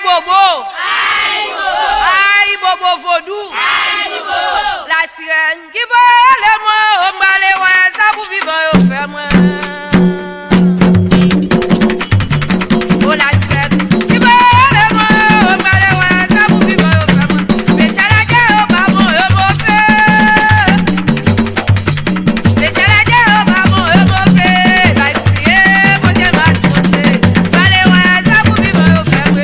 bobo. Aïe bobo vaudou. La sirène qui vole les mots, on va les voir, ça vous vivre au ferme. Oh la sirène qui vole les mots, on va les voir, ça vous vivre au ferme. Mais chalage au bamon, au mauvais. Mais chalage au bamon, au mauvais. Va y prier, mon Dieu m'a sauté. Va les voir, ça vous vivre au ferme.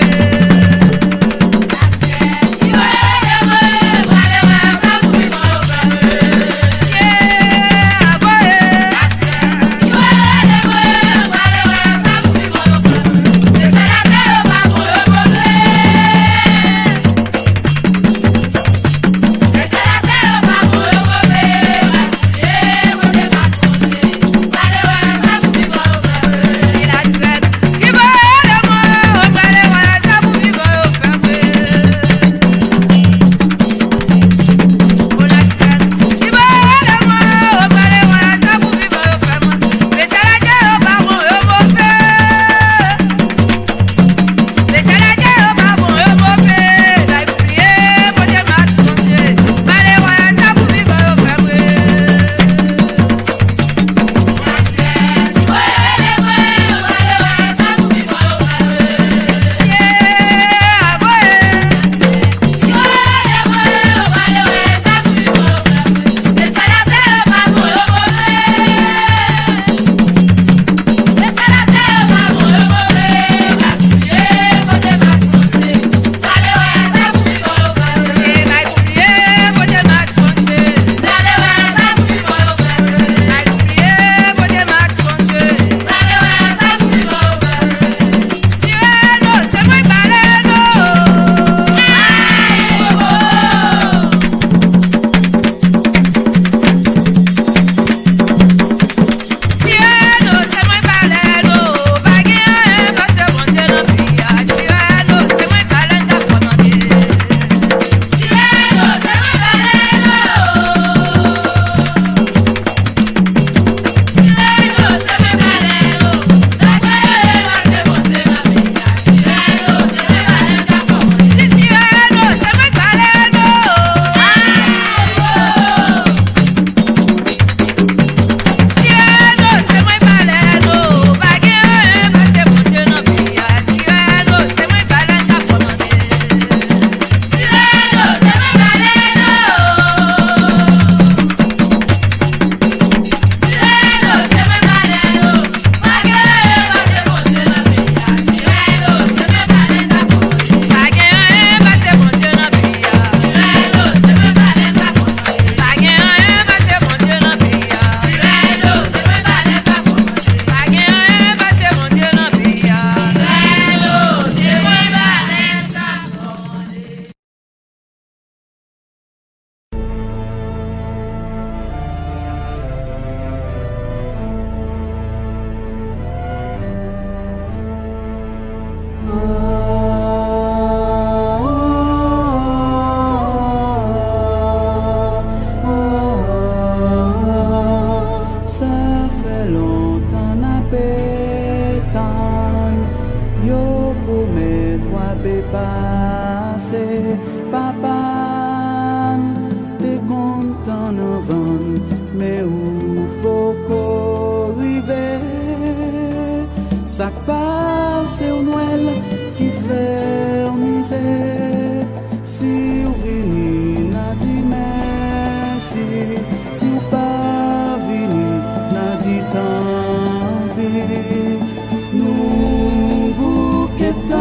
Nous bouquetons,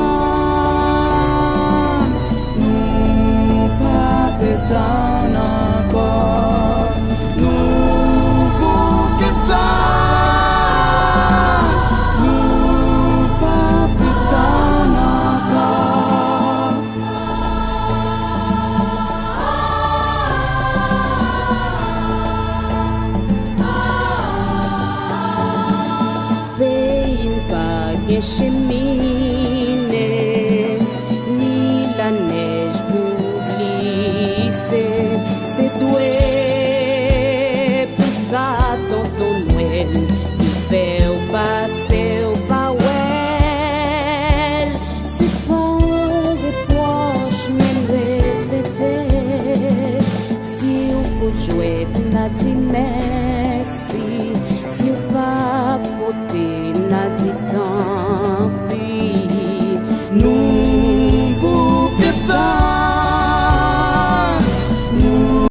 nous jouer pour la dîner.